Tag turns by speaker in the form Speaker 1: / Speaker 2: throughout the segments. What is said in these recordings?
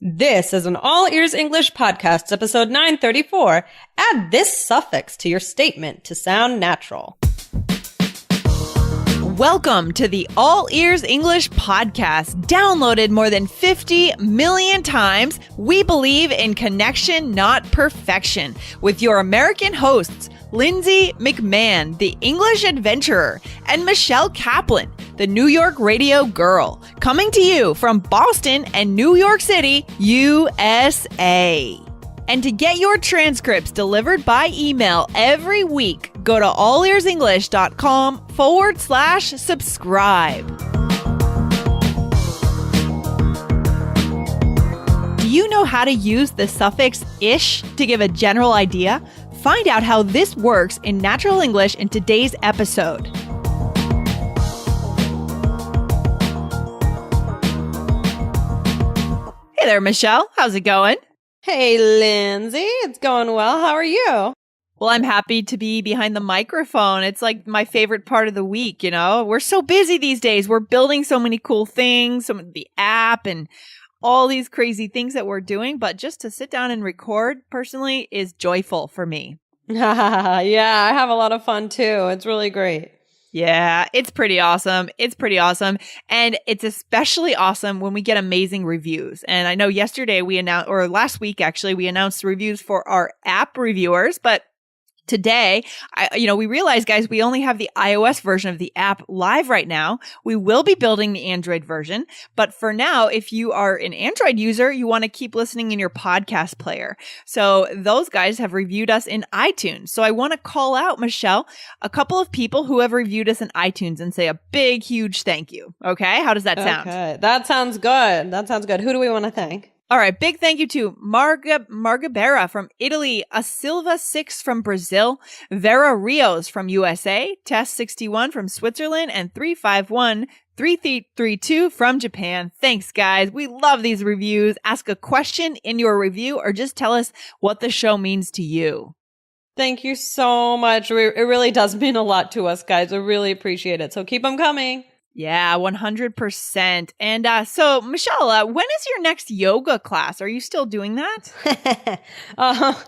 Speaker 1: This is an All Ears English Podcast, episode 934. Add this suffix to your statement to sound natural.
Speaker 2: Welcome to the All Ears English Podcast. Downloaded more than 50 million times, we believe in connection, not perfection. With your American hosts, Lindsay McMahon, the English adventurer, and Michelle Kaplan, the New York radio girl, coming to you from Boston and New York City, USA. And to get your transcripts delivered by email every week, go to allearsenglish.com/subscribe. Do you know how to use the suffix ish to give a general idea? Find out how this works in natural English in today's episode. Hey there, Michelle. How's it going?
Speaker 1: Hey, Lindsay. It's going well. How are you?
Speaker 2: Well, I'm happy to be behind the microphone. It's like my favorite part of the week, you know? We're so busy these days. We're building so many cool things, some of the app and all these crazy things that we're doing. But just to sit down and record personally is joyful for me.
Speaker 1: Yeah, I have a lot of fun too. It's really great.
Speaker 2: Yeah, it's pretty awesome. It's pretty awesome. And it's especially awesome when we get amazing reviews. And I know yesterday we announced, or last week actually, we announced reviews for our app reviewers, but today, we realized, guys, we only have the iOS version of the app live right now. We will be building the Android version. But for now, if you are an Android user, you want to keep listening in your podcast player. So those guys have reviewed us in iTunes. So I want to call out, Michelle, a couple of people who have reviewed us in iTunes and say a big, huge thank you. Okay? How does that sound?
Speaker 1: Okay, that sounds good. Who do we want to thank?
Speaker 2: All right, big thank you to Margabera from Italy, a Silva 6 from Brazil, Vera Rios from USA, Test 61 from Switzerland, and 3513332 from Japan. Thanks, guys. We love these reviews. Ask a question in your review or just tell us what the show means to you.
Speaker 1: Thank you so much. It really does mean a lot to us, guys. We really appreciate it. So keep them coming.
Speaker 2: Yeah, 100%. And so, Michelle, when is your next yoga class? Are you still doing that?
Speaker 1: I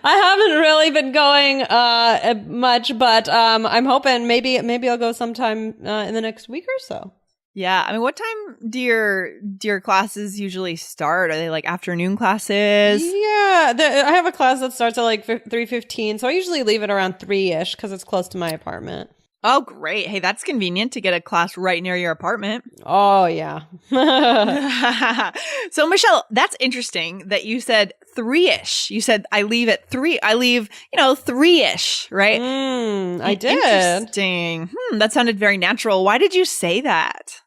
Speaker 1: haven't really been going much, but I'm hoping maybe I'll go sometime in the next week or so.
Speaker 2: Yeah, I mean, what time do your classes usually start? Are they like afternoon classes?
Speaker 1: Yeah, I have a class that starts at like 3:15, so I usually leave it around 3-ish because it's close to my apartment.
Speaker 2: Oh, great. Hey, that's convenient to get a class right near your apartment.
Speaker 1: Oh, yeah.
Speaker 2: So, Michelle, that's interesting that you said 3-ish. You said I leave at 3. I leave, 3-ish, right?
Speaker 1: I did.
Speaker 2: Interesting. That sounded very natural. Why did you say that?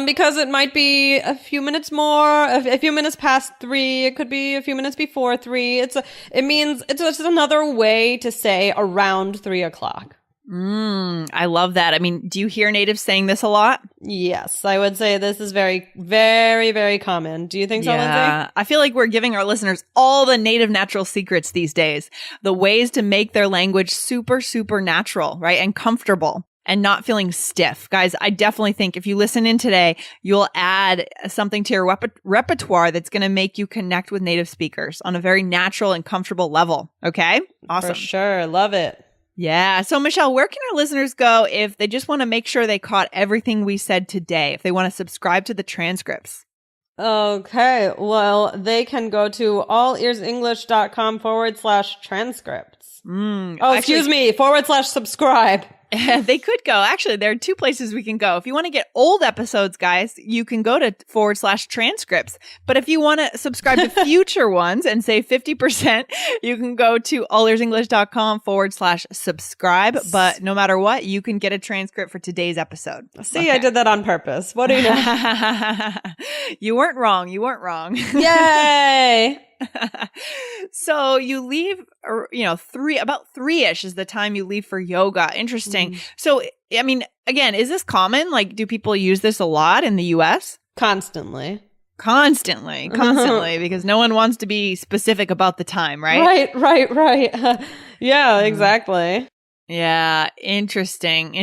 Speaker 1: Because it might be a few minutes more, a few minutes past 3. It could be a few minutes before 3. It's another way to say around 3 o'clock.
Speaker 2: I love that. I mean, do you hear natives saying this a lot?
Speaker 1: Yes, I would say this is very, very, very common. Do you think so, Lindsay?
Speaker 2: I feel like we're giving our listeners all the native natural secrets these days. The ways to make their language super, super natural, right? And comfortable and not feeling stiff. Guys, I definitely think if you listen in today, you'll add something to your repertoire that's going to make you connect with native speakers on a very natural and comfortable level. Okay? Awesome.
Speaker 1: For sure. Love it.
Speaker 2: Yeah. So, Michelle, where can our listeners go if they just want to make sure they caught everything we said today, if they want to subscribe to the transcripts?
Speaker 1: Okay. Well, they can go to allearsenglish.com/transcripts. Excuse me, /subscribe.
Speaker 2: They could go. Actually, there are 2 places we can go. If you want to get old episodes, guys, you can go to /transcripts. But if you want to subscribe to future ones and save 50%, you can go to allearsenglish.com/subscribe. But no matter what, you can get a transcript for today's episode.
Speaker 1: See, okay. I did that on purpose. What do you know?
Speaker 2: You weren't wrong.
Speaker 1: Yay!
Speaker 2: So you leave, about 3-ish is the time you leave for yoga. Interesting. So, I mean, again, is this common? Like, do people use this a lot in the US?
Speaker 1: Constantly,
Speaker 2: because no one wants to be specific about the time, right?
Speaker 1: Right. Yeah, exactly.
Speaker 2: Yeah, interesting.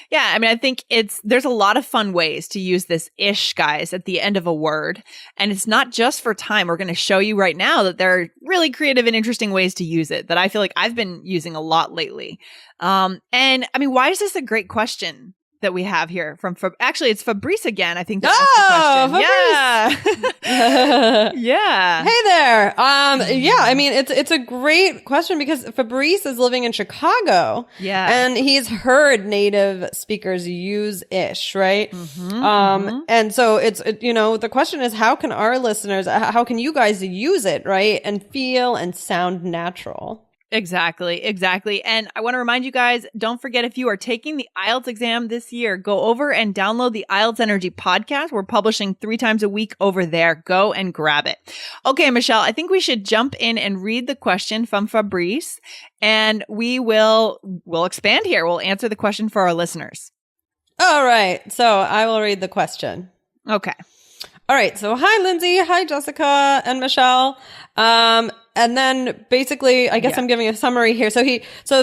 Speaker 2: Yeah, I mean, I think there's a lot of fun ways to use this ish, guys, at the end of a word. And it's not just for time. We're going to show you right now that there are really creative and interesting ways to use it that I feel like I've been using a lot lately. And I mean, why is this a great question that we have here from actually it's Fabrice again, I think, that asked the question.
Speaker 1: Fabrice.
Speaker 2: Yeah. Yeah.
Speaker 1: Hey there. Yeah, I mean it's a great question because Fabrice is living in Chicago.
Speaker 2: Yeah.
Speaker 1: And he's heard native speakers use ish, right? And so the question is, how can our listeners, how can you guys use it, right? And feel and sound natural.
Speaker 2: Exactly. And I want to remind you guys, don't forget, if you are taking the IELTS exam this year, go over and download the IELTS Energy podcast. We're publishing 3 times a week over there. Go and grab it. Okay, Michelle, I think we should jump in and read the question from Fabrice, and we'll expand here. We'll answer the question for our listeners.
Speaker 1: All right. So I will read the question.
Speaker 2: Okay.
Speaker 1: All right. So hi, Lindsay. Hi, Jessica and Michelle. And then basically, I guess I'm giving a summary here. So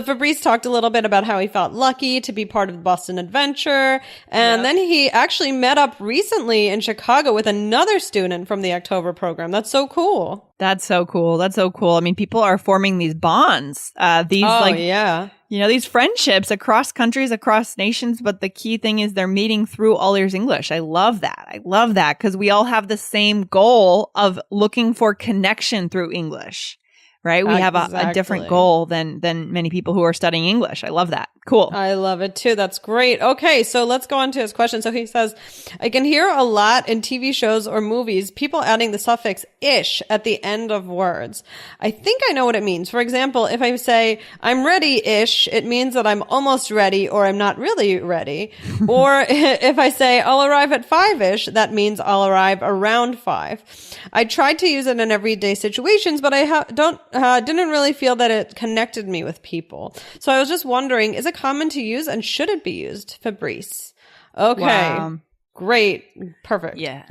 Speaker 1: Fabrice talked a little bit about how he felt lucky to be part of the Boston Adventure. And then he actually met up recently in Chicago with another student from the October program. That's so cool.
Speaker 2: That's so cool. I mean, people are forming these bonds, these friendships across countries, across nations. But the key thing is they're meeting through All Ears English. I love that because we all have the same goal of looking for connection through English, right? We have a different goal than many people who are studying English. I love that. Cool.
Speaker 1: I love it too. That's great. Okay, so let's go on to his question. So he says, I can hear a lot in TV shows or movies, people adding the suffix ish at the end of words. I think I know what it means. For example, if I say, I'm ready-ish, it means that I'm almost ready or I'm not really ready. Or if I say, I'll arrive at 5-ish, that means I'll arrive around 5. I tried to use it in everyday situations, but I didn't really feel that it connected me with people. So I was just wondering, is it common to use and should it be used? Fabrice. Okay. Wow. Great. Perfect.
Speaker 2: Yeah.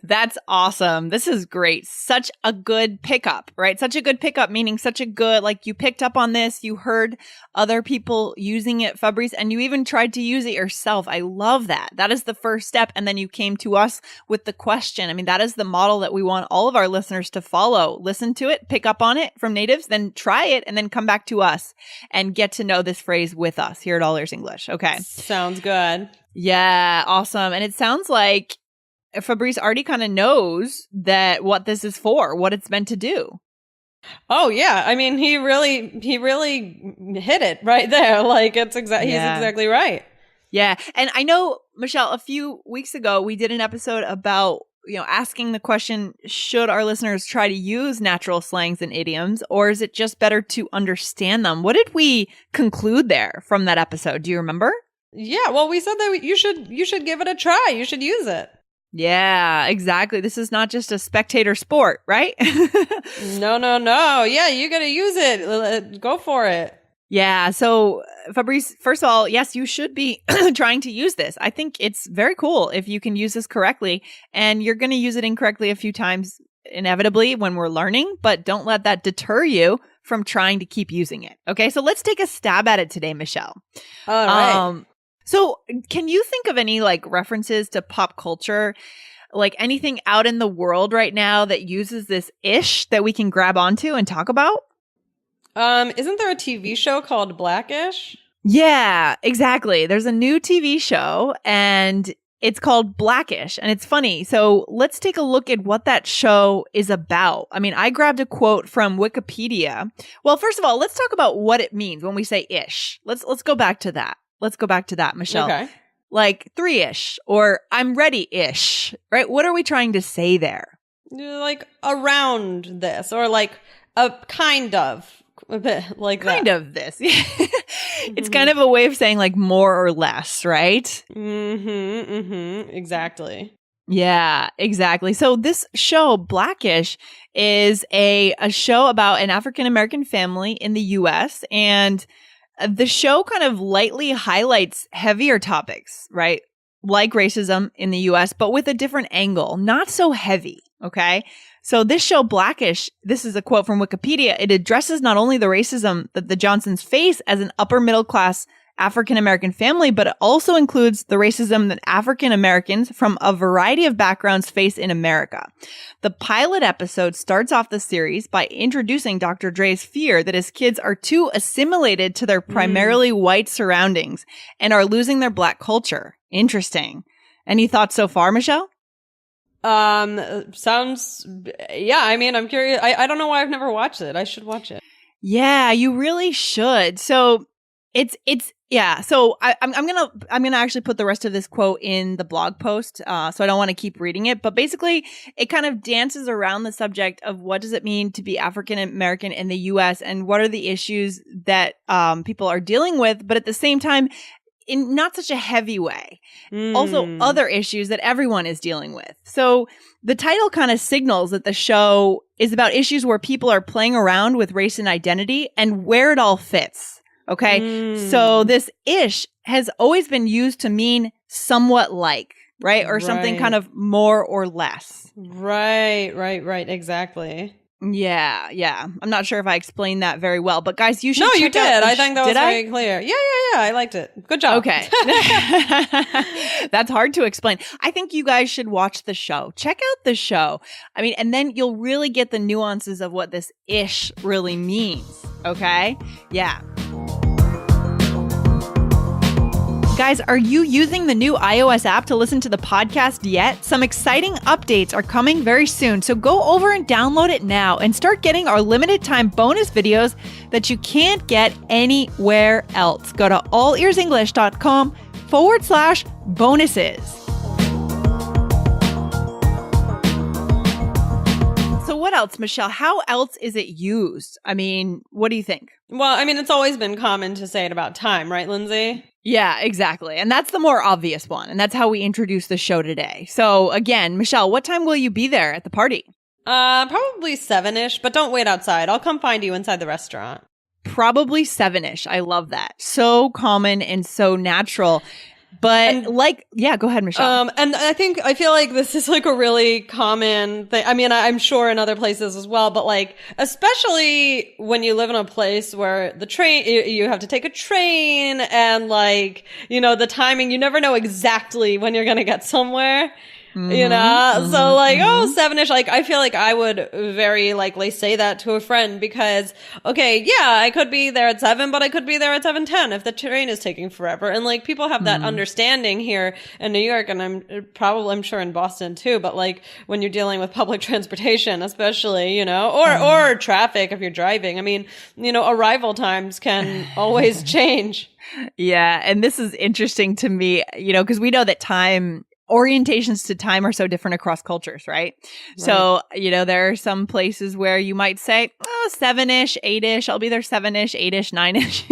Speaker 2: That's awesome. This is great. Such a good pickup, right? Such a good pickup, meaning such a good, like you picked up on this, you heard other people using it, Fabrice, and you even tried to use it yourself. I love that. That is the first step. And then you came to us with the question. I mean, that is the model that we want all of our listeners to follow. Listen to it, pick up on it from natives, then try it, and then come back to us and get to know this phrase with us here at All Ears English. Okay.
Speaker 1: Sounds good.
Speaker 2: Yeah, awesome. And it sounds like Fabrice already kind of knows that what this is for, what it's meant to do.
Speaker 1: Oh yeah, I mean he really hit it right there. Like he's exactly right.
Speaker 2: Yeah, and I know, Michelle, a few weeks ago we did an episode about asking the question: should our listeners try to use natural slangs and idioms, or is it just better to understand them? What did we conclude there from that episode? Do you remember?
Speaker 1: Yeah, well, we said that you should give it a try. You should use it.
Speaker 2: Yeah, exactly. This is not just a spectator sport, right?
Speaker 1: No. Yeah, you got to use it. Go for it.
Speaker 2: Yeah. So, Fabrice, first of all, yes, you should be trying to use this. I think it's very cool if you can use this correctly, and you're going to use it incorrectly a few times inevitably when we're learning, but don't let that deter you from trying to keep using it. Okay. So let's take a stab at it today, Michelle.
Speaker 1: All right.
Speaker 2: So can you think of any references to pop culture, anything out in the world right now that uses this ish that we can grab onto and talk about?
Speaker 1: Isn't there a TV show called Blackish?
Speaker 2: Yeah, exactly. There's a new TV show and it's called Blackish, and it's funny. So let's take a look at what that show is about. I mean, I grabbed a quote from Wikipedia. Well, first of all, let's talk about what it means when we say ish. Let's go back to that. Michelle.
Speaker 1: Okay.
Speaker 2: 3-ish or I'm ready-ish, right? What are we trying to say there?
Speaker 1: Around this or a kind of. A bit like
Speaker 2: kind
Speaker 1: that.
Speaker 2: of this. It's kind of a way of saying more or less, right?
Speaker 1: Exactly.
Speaker 2: Yeah, exactly. So this show, Blackish, is a show about an African-American family in the U.S. and the show kind of lightly highlights heavier topics, right? Like racism in the U.S., but with a different angle, not so heavy. Okay. So this show, Blackish, this is a quote from Wikipedia. It addresses not only the racism that the Johnsons face as an upper middle class African-American family, but it also includes the racism that African-Americans from a variety of backgrounds face in America. The pilot episode starts off the series by introducing Dr. Dre's fear that his kids are too assimilated to their primarily white surroundings and are losing their Black culture. Interesting. Any thoughts so far, Michelle?
Speaker 1: Sounds, yeah, I mean, I'm curious. I don't know why I've never watched it. I should watch it.
Speaker 2: Yeah, you really should. So yeah. So I'm gonna actually put the rest of this quote in the blog post. So I don't want to keep reading it, but basically it kind of dances around the subject of what does it mean to be African American in the U.S. and what are the issues that people are dealing with, but at the same time, in not such a heavy way. Also other issues that everyone is dealing with. So the title kind of signals that the show is about issues where people are playing around with race and identity and where it all fits. Okay. So this ish has always been used to mean somewhat like, right? Or something kind of more or less.
Speaker 1: Right. Exactly.
Speaker 2: Yeah. I'm not sure if I explained that very well, but guys, you should
Speaker 1: No,
Speaker 2: check
Speaker 1: you did. I think that was very
Speaker 2: I?
Speaker 1: clear. Yeah. I liked it. Good job.
Speaker 2: Okay. That's hard to explain. I think you guys should watch the show. Check out the show. I mean, and then you'll really get the nuances of what this ish really means. Okay? Yeah. Guys, are you using the new iOS app to listen to the podcast yet? Some exciting updates are coming very soon, so go over and download it now and start getting our limited time bonus videos that you can't get anywhere else. Go to allearsenglish.com/bonuses. So what else, Michelle? How else is it used? I mean, what do you think?
Speaker 1: Well, I mean, it's always been common to say it about time, right, Lindsay?
Speaker 2: Yeah, exactly. And that's the more obvious one. And that's how we introduce the show today. So again, Michelle, what time will you be there at the party?
Speaker 1: Probably 7-ish, but don't wait outside. I'll come find you inside the restaurant.
Speaker 2: Probably 7-ish. I love that. So common and so natural. But go ahead, Michelle.
Speaker 1: And I feel like this is like a really common thing. I mean, I'm sure in other places as well, but like, especially when you live in a place where the train, you have to take a train and like, you know, the timing, you never know exactly when you're going to get somewhere. You know, so like, 7-ish, like, I feel like I would very likely say that to a friend because, okay, yeah, I could be there at 7, but I could be there at 7:10 if the train is taking forever. And like, people have that understanding here in New York, and I'm sure in Boston too, but like, when you're dealing with public transportation, especially, you know, or traffic if you're driving, I mean, you know, arrival times can always change.
Speaker 2: Yeah. And this is interesting to me, you know, because we know that orientations to time are so different across cultures, right? So, you know, there are some places where you might say, 7-ish, 8-ish, I'll be there 7-ish, 8-ish, 9-ish.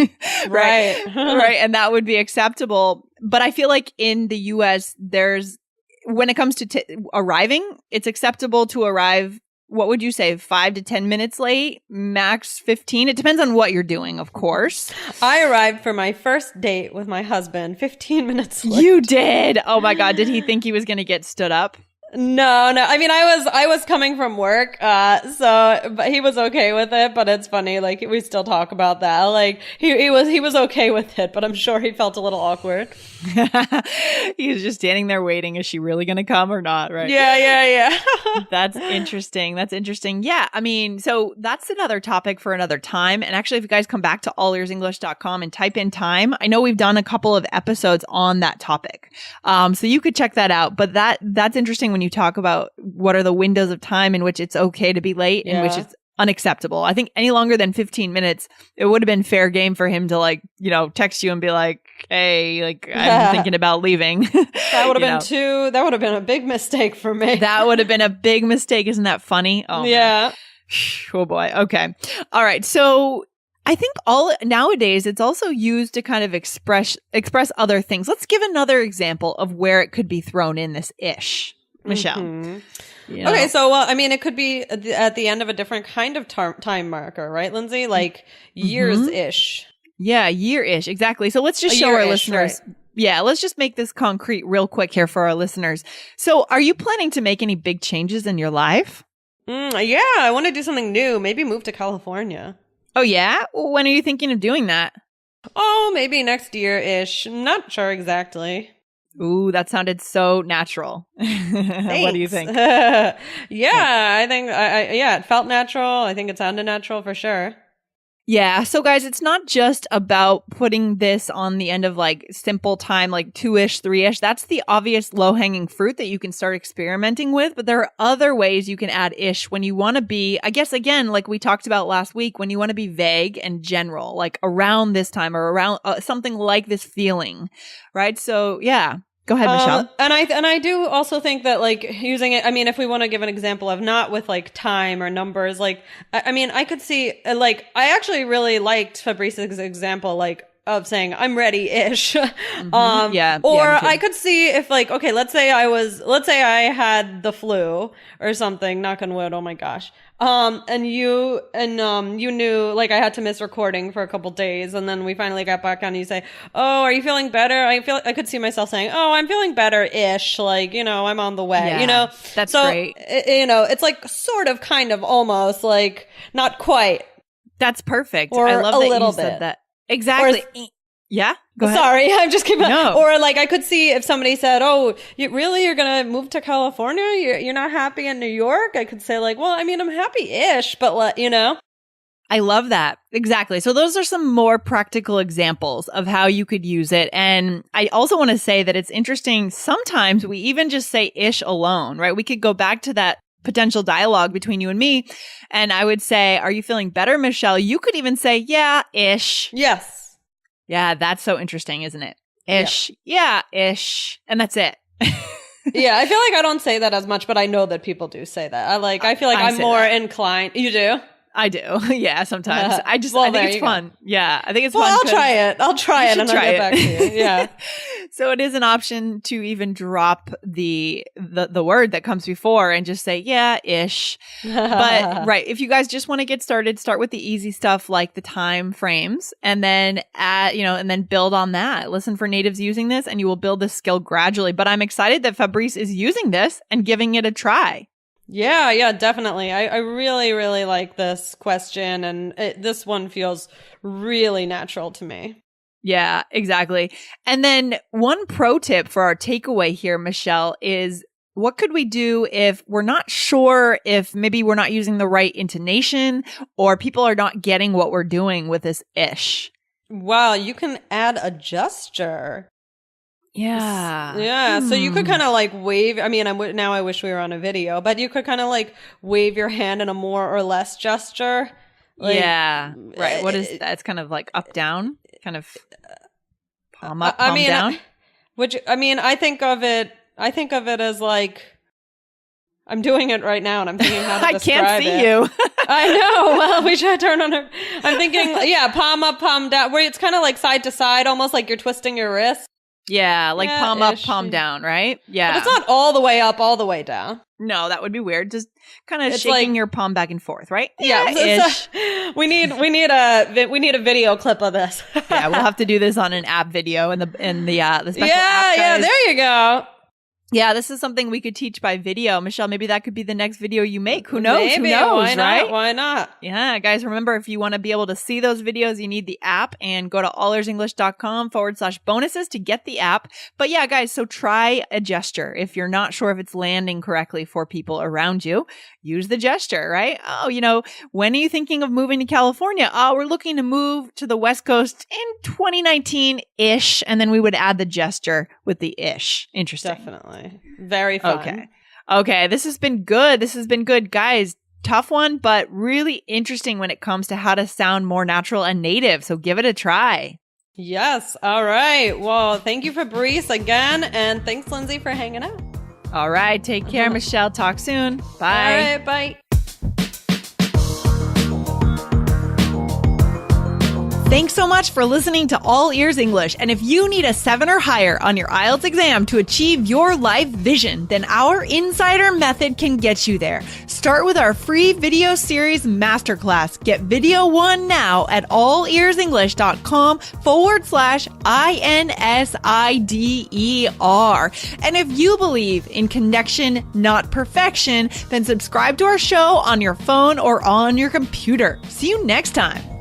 Speaker 2: Right. Right. And that would be acceptable. But I feel like in the US, when it comes to arriving, it's acceptable to arrive, what would you say, 5 to 10 minutes late, max 15? It depends on what you're doing, of course.
Speaker 1: I arrived for my first date with my husband 15 minutes late.
Speaker 2: You did? Oh my God. Did he think he was going to get stood up?
Speaker 1: No. I mean, I was coming from work, but he was okay with it. But it's funny, like we still talk about that. Like he was okay with it, but I'm sure he felt a little awkward.
Speaker 2: He was just standing there waiting. Is she really going to come or not? Right?
Speaker 1: Yeah.
Speaker 2: That's interesting. Yeah. I mean, so that's another topic for another time. And actually, if you guys come back to allearsenglish.com and type in time, I know we've done a couple of episodes on that topic. So you could check that out. But that's interesting when you talk about what are the windows of time in which it's okay to be late, in which it's unacceptable. I think any longer than 15 minutes, it would have been fair game for him to like, you know, text you and be like, hey, like I'm thinking about leaving.
Speaker 1: That would have been that would have been a big mistake for me.
Speaker 2: That would have been a big mistake. Isn't that funny? Oh,
Speaker 1: yeah.
Speaker 2: Man. Oh boy. Okay. All right. So I think nowadays it's also used to kind of express other things. Let's give another example of where it could be thrown in this ish. Michelle. You know?
Speaker 1: Okay, so I mean, it could be at the end of a different kind of time marker, right, Lindsay? Like years-ish.
Speaker 2: Yeah, year-ish, exactly. So let's just show our listeners. Right. Yeah, let's just make this concrete real quick here for our listeners. So are you planning to make any big changes in your life?
Speaker 1: Yeah, I want to do something new. Maybe move to California.
Speaker 2: Oh, yeah? When are you thinking of doing that?
Speaker 1: Oh, maybe next year-ish. Not sure exactly.
Speaker 2: Ooh, that sounded so natural. What do you think?
Speaker 1: Yeah, I think, yeah, it felt natural. I think it sounded natural for sure.
Speaker 2: Yeah. So guys, it's not just about putting this on the end of like simple time, like 2-ish, 3-ish. That's the obvious low hanging fruit that you can start experimenting with. But there are other ways you can add ish when you want to be, I guess, again, like we talked about last week, when you want to be vague and general, like around this time or around something like this feeling. Right. So yeah. Go ahead, Michelle.
Speaker 1: And I do also think that like using it, I mean, if we want to give an example of not with like time or numbers, like, I mean, I could see like, I actually really liked Fabrice's example, like of saying I'm ready-ish.
Speaker 2: Yeah.
Speaker 1: Or
Speaker 2: me too.
Speaker 1: I could see if like, okay, let's say I had the flu or something, knock on wood. Oh my gosh. And you knew like I had to miss recording for a couple days, and then we finally got back on. And you say, "Oh, are you feeling better?" I could see myself saying, "Oh, I'm feeling better-ish. Like, I'm on the way."
Speaker 2: Yeah, that's great.
Speaker 1: It's like sort of, kind of, almost like not quite.
Speaker 2: That's perfect.
Speaker 1: Or
Speaker 2: I love
Speaker 1: a
Speaker 2: that
Speaker 1: little
Speaker 2: you said
Speaker 1: bit.
Speaker 2: that. Exactly. Yeah. Go ahead.
Speaker 1: Sorry, I'm just keeping.
Speaker 2: No.
Speaker 1: Or like I could see if somebody said, "Oh, you're gonna move to California? You're not happy in New York?" I could say like, "Well, I mean, I'm happy-ish, but
Speaker 2: I love that. Exactly. So those are some more practical examples of how you could use it. And I also want to say that it's interesting. Sometimes we even just say ish alone, right? We could go back to that potential dialogue between you and me. And I would say, "Are you feeling better, Michelle?" You could even say, "Yeah, ish."
Speaker 1: Yes.
Speaker 2: Yeah, that's so interesting, isn't it? Ish. Yeah, ish. And that's it.
Speaker 1: Yeah, I feel like I don't say that as much, but I know that people do say that. I feel like I'm more inclined. You do?
Speaker 2: I do. Yeah, sometimes. I think it's fun. Yeah, I think it's
Speaker 1: fun.
Speaker 2: Well,
Speaker 1: I'll try it. I'll try it and I'll get back to you. Yeah.
Speaker 2: So it is an option to even drop the word that comes before and just say, yeah, ish. But right, if you guys just want to get started, start with the easy stuff like the time frames, and then and then build on that. Listen for natives using this and you will build this skill gradually. But I'm excited that Fabrice is using this and giving it a try.
Speaker 1: Yeah, definitely. I really, really like this question, and this one feels really natural to me.
Speaker 2: Yeah, exactly. And then one pro tip for our takeaway here, Michelle, is what could we do if we're not sure if maybe we're not using the right intonation or people are not getting what we're doing with this ish?
Speaker 1: Wow, you can add a gesture.
Speaker 2: Yeah.
Speaker 1: Yeah. So you could kind of like wave. I mean, now I wish we were on a video, but you could kind of like wave your hand in a more or less gesture. Like,
Speaker 2: yeah. Right. What is that? It's kind of like up, down, kind of palm up, palm down.
Speaker 1: I think of it as like, I'm doing it right now and I'm thinking how to describe it.
Speaker 2: I can't see you.
Speaker 1: I know. Well, we should turn on her. I'm thinking, yeah, palm up, palm down, where it's kind of like side to side, almost like you're twisting your wrist.
Speaker 2: Yeah, like palm up, palm down, right? Yeah.
Speaker 1: But it's not all the way up, all the way down.
Speaker 2: No, that would be weird. Just kind of shaking your palm back and forth, right?
Speaker 1: Yeah. We need a video clip of this.
Speaker 2: Yeah, we'll have to do this on an app video in the special app, guys.
Speaker 1: Yeah, there you go.
Speaker 2: Yeah, this is something we could teach by video. Michelle, maybe that could be the next video you make. Who knows?
Speaker 1: Maybe.
Speaker 2: Who knows,
Speaker 1: Why not?
Speaker 2: right?
Speaker 1: Why not?
Speaker 2: Yeah, guys, remember, if you want to be able to see those videos, you need the app, and go to allearsenglish.com/bonuses to get the app. But yeah, guys, so try a gesture. If you're not sure if it's landing correctly for people around you, use the gesture, right? Oh, when are you thinking of moving to California? Oh, we're looking to move to the West Coast in 2019-ish. And then we would add the gesture with the ish. Interesting.
Speaker 1: Definitely. Very fun.
Speaker 2: Okay. This has been good. Guys, tough one, but really interesting when it comes to how to sound more natural and native. So give it a try.
Speaker 1: Yes. All right. Well, thank you, Fabrice, again. And thanks, Lindsay, for hanging out.
Speaker 2: All right. Take care, Michelle. Talk soon. Bye.
Speaker 1: All right. Bye.
Speaker 2: Thanks so much for listening to All Ears English. And if you need a 7 or higher on your IELTS exam to achieve your life vision, then our Insider Method can get you there. Start with our free video series masterclass. Get video 1 now at allearsenglish.com/INSIDER. And if you believe in connection, not perfection, then subscribe to our show on your phone or on your computer. See you next time.